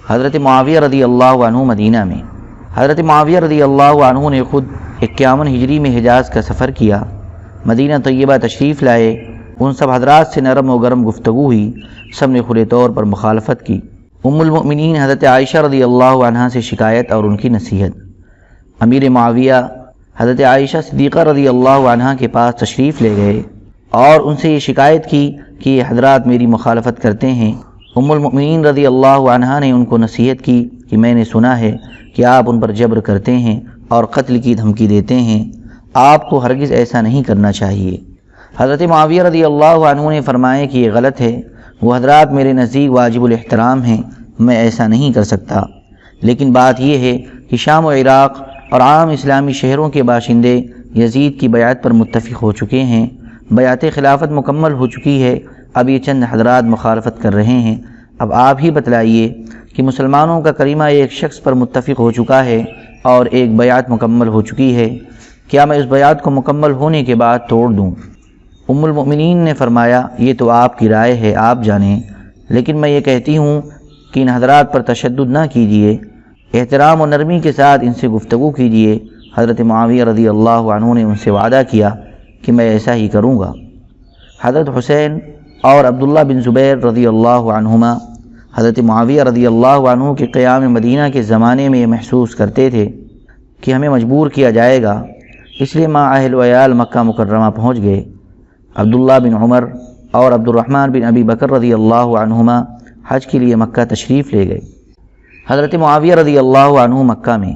حضرت معاویہ رضی اللہ عنہ مدینہ میں۔ حضرت معاویہ رضی اللہ عنہ نے خود 51 ہجری میں حجاز کا سفر کیا، مدینہ طیبہ تشریف لائے۔ ان سب حضرات سے نرم و گرم گفتگو ہوئی، سب نے کھلے طور پر مخالفت کی۔ ام المؤمنین حضرت عائشہ رضی اللہ عنہا سے شکایت اور ان کی نصیحت۔ امیر معاویہ حضرت عائشہ صدیقہ رضی اللہ عنہا کے پاس تشریف لے گئے اور ان سے یہ شکایت کی کہ یہ حضرات میری مخالفت کرتے ہیں۔ ام المؤمنین رضی اللہ عنہا نے ان کو نصیحت کی کہ میں نے سنا ہے کہ آپ ان پر جبر کرتے ہیں اور قتل کی دھمکی دیتے ہیں، آپ کو ہرگز ایسا نہیں کرنا چاہیے۔ حضرت معاویہ رضی اللہ عنہ نے فرمایا کہ یہ غلط ہے، وہ حضرات میرے نزدیک واجب الاحترام ہیں، میں ایسا نہیں کر سکتا۔ لیکن بات یہ ہے کہ شام و عراق اور عام اسلامی شہروں کے باشندے یزید کی بیعت پر متفق ہو چکے ہیں، بیعت خلافت مکمل ہو چکی ہے، اب یہ چند حضرات مخالفت کر رہے ہیں۔ اب آپ ہی بتلائیے کہ مسلمانوں کا کریمہ ایک شخص پر متفق ہو چکا ہے اور ایک بیعت مکمل ہو چکی ہے، کیا میں اس بیعت کو مکمل ہونے کے بعد توڑ دوں؟ ام المؤمنین نے فرمایا یہ تو آپ کی رائے ہے، آپ جانیں، لیکن میں یہ کہتی ہوں کہ ان حضرات پر تشدد نہ کیجیے، احترام و نرمی کے ساتھ ان سے گفتگو کیجیے۔ حضرت معاویہ رضی اللہ عنہ نے ان سے وعدہ کیا کہ میں ایسا ہی کروں گا۔ حضرت حسین اور عبداللہ بن زبیر رضی اللہ عنہما حضرت معاویہ رضی اللہ عنہ کے قیام مدینہ کے زمانے میں یہ محسوس کرتے تھے کہ ہمیں مجبور کیا جائے گا، اس لیے ماں اہل و عیال مکہ مکرمہ پہنچ گئے۔ عبداللہ بن عمر اور عبد الرحمن بن ابی بکر رضی اللہ عنہما حج کے لیے مکہ تشریف لے گئے۔ حضرت معاویہ رضی اللہ عنہ مکہ میں۔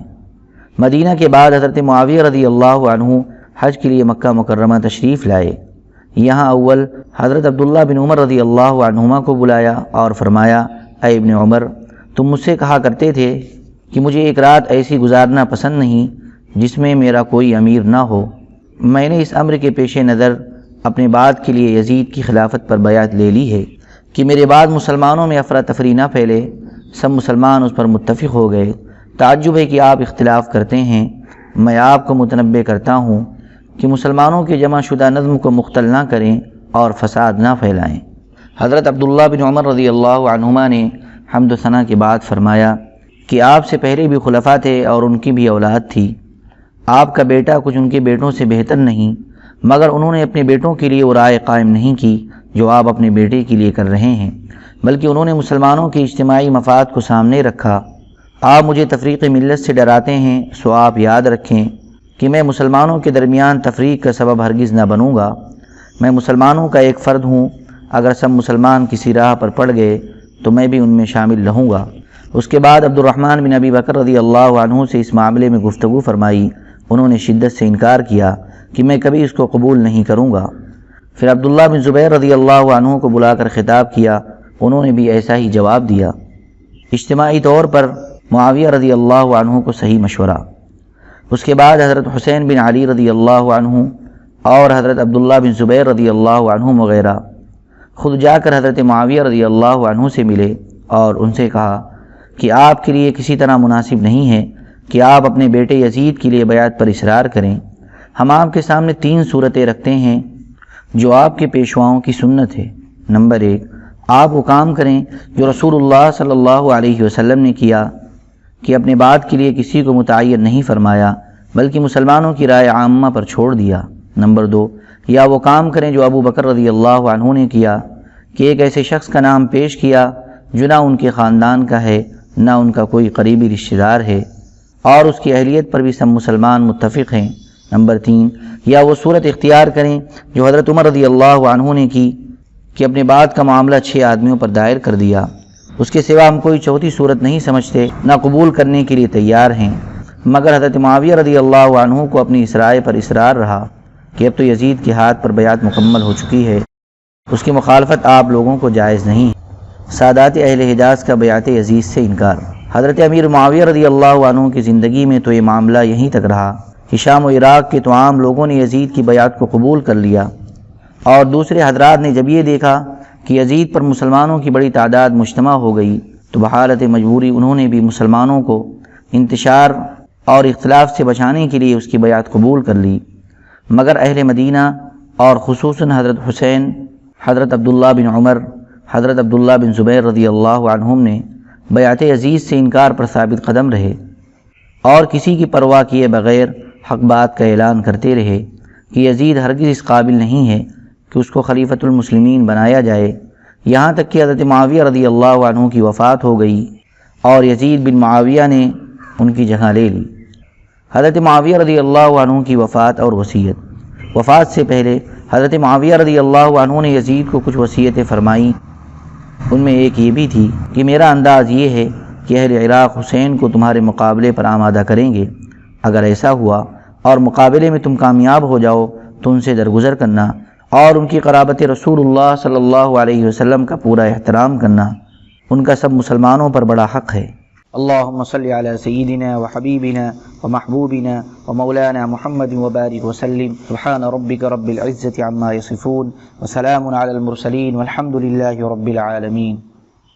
مدینہ کے بعد حضرت معاویہ رضی اللہ عنہ حج کے لیے مکہ مکرمہ تشریف لائے۔ یہاں اول حضرت عبداللہ بن عمر رضی اللہ عنہما کو بلایا اور فرمایا، اے ابن عمر، تم مجھ سے کہا کرتے تھے کہ مجھے ایک رات ایسی گزارنا پسند نہیں جس میں میرا کوئی امیر نہ ہو۔ میں نے اس امر کے پیش نظر اپنے بعد کے لیے یزید کی خلافت پر بیعت لے لی ہے کہ میرے بعد مسلمانوں میں افراتفری نہ پھیلے۔ سب مسلمان اس پر متفق ہو گئے۔ تعجب ہے کہ آپ اختلاف کرتے ہیں۔ میں آپ کو متنبہ کرتا ہوں کہ مسلمانوں کے جمع شدہ نظم کو مختل نہ کریں اور فساد نہ پھیلائیں۔ حضرت عبداللہ بن عمر رضی اللہ عنہما نے حمد و ثنا کے بعد فرمایا کہ آپ سے پہلے بھی خلفاء تھے اور ان کی بھی اولاد تھی، آپ کا بیٹا کچھ ان کے بیٹوں سے بہتر نہیں، مگر انہوں نے اپنے بیٹوں کے لیے وہ رائے قائم نہیں کی جو آپ اپنے بیٹے کے لیے کر رہے ہیں، بلکہ انہوں نے مسلمانوں کے اجتماعی مفاد کو سامنے رکھا۔ آپ مجھے تفریق ملت سے ڈراتے ہیں، سو آپ یاد رکھیں کہ میں مسلمانوں کے درمیان تفریق کا سبب ہرگز نہ بنوں گا۔ میں مسلمانوں کا ایک فرد ہوں، اگر سب مسلمان کسی راہ پر پڑ گئے تو میں بھی ان میں شامل رہوں گا۔ اس کے بعد عبد الرحمن بن ابی بکر رضی اللہ عنہ سے اس معاملے میں گفتگو فرمائی۔ انہوں نے شدت سے انکار کیا کہ میں کبھی اس کو قبول نہیں کروں گا۔ پھر عبداللہ بن زبیر رضی اللہ عنہ کو بلا کر خطاب کیا، انہوں نے بھی ایسا ہی جواب دیا۔ اجتماعی طور پر معاویہ رضی اللہ عنہ کو صحیح مشورہ۔ اس کے بعد حضرت حسین بن علی رضی اللہ عنہ اور حضرت عبداللہ بن زبیر رضی اللہ عنہ وغیرہ خود جا کر حضرت معاویہ رضی اللہ عنہ سے ملے اور ان سے کہا کہ آپ کے لیے کسی طرح مناسب نہیں ہے کہ آپ اپنے بیٹے یزید کے لیے بیعت پر اصرار کریں۔ ہم آپ کے سامنے 3 صورتیں رکھتے ہیں جو آپ کے پیشواؤں کی سنت ہے۔ نمبر 1، آپ وہ کام کریں جو رسول اللہ صلی اللہ علیہ وسلم نے کیا کہ اپنے بعد کے لیے کسی کو متعین نہیں فرمایا بلکہ مسلمانوں کی رائے عامہ پر چھوڑ دیا۔ نمبر 2، یا وہ کام کریں جو ابو بکر رضی اللہ عنہ نے کیا کہ ایک ایسے شخص کا نام پیش کیا جو نہ ان کے خاندان کا ہے نہ ان کا کوئی قریبی رشتہ دار ہے اور اس کی اہلیت پر بھی سب مسلمان متفق ہیں۔ نمبر 3، یا وہ صورت اختیار کریں جو حضرت عمر رضی اللہ عنہ نے کی کہ اپنے بعد کا معاملہ 6 آدمیوں پر دائر کر دیا۔ اس کے سوا ہم کوئی چوتھی صورت نہیں سمجھتے، نہ قبول کرنے کے لیے تیار ہیں۔ مگر حضرت معاویہ رضی اللہ عنہ کو اپنی اس رائے پر اصرار رہا کہ اب تو یزید کے ہاتھ پر بیعت مکمل ہو چکی ہے، اس کی مخالفت آپ لوگوں کو جائز نہیں۔ سادات اہل حجاز کا بیعت یزید سے انکار۔ حضرت امیر معاویہ رضی اللہ عنہ کی زندگی میں تو یہ معاملہ یہیں تک رہا کہ شام و عراق کے تمام لوگوں نے یزید کی بیعت کو قبول کر لیا، اور دوسرے حضرات نے جب یہ دیکھا کہ یزید پر مسلمانوں کی بڑی تعداد مجتمع ہو گئی تو بحالت مجبوری انہوں نے بھی مسلمانوں کو انتشار اور اختلاف سے بچانے کے لیے اس کی بیعت قبول کر لی۔ مگر اہل مدینہ اور خصوصاً حضرت حسین، حضرت عبداللہ بن عمر، حضرت عبداللہ بن زبیر رضی اللہ عنہم نے بیعت عزیز سے انکار پر ثابت قدم رہے اور کسی کی پرواہ کیے بغیر حق بات کا اعلان کرتے رہے کہ یزید ہرگز اس قابل نہیں ہے کہ اس کو خلیفۃ المسلمین بنایا جائے، یہاں تک کہ حضرت معاویہ رضی اللہ عنہ کی وفات ہو گئی اور یزید بن معاویہ نے ان کی جگہ لے لی۔ حضرت معاویہ رضی اللہ عنہ کی وفات اور وصیت۔ وفات سے پہلے حضرت معاویہ رضی اللہ عنہ نے یزید کو کچھ وصیتیں فرمائیں، ان میں ایک یہ بھی تھی کہ میرا انداز یہ ہے کہ اہل عراق حسین کو تمہارے مقابلے پر آمادہ کریں گے، اگر ایسا ہوا اور مقابلے میں تم کامیاب ہو جاؤ تو ان سے درگزر کرنا اور ان کی قرابت رسول اللہ صلی اللہ علیہ وسلم کا پورا احترام کرنا، ان کا سب مسلمانوں پر بڑا حق ہے۔ اللہم صلی علی سیدنا وحبیبنا ومحبوبنا ومولانا محمد وبارک وسلم۔ سبحان ربک رب العزة عما یصفون وسلام علی المرسلین والحمد للہ رب العالمین۔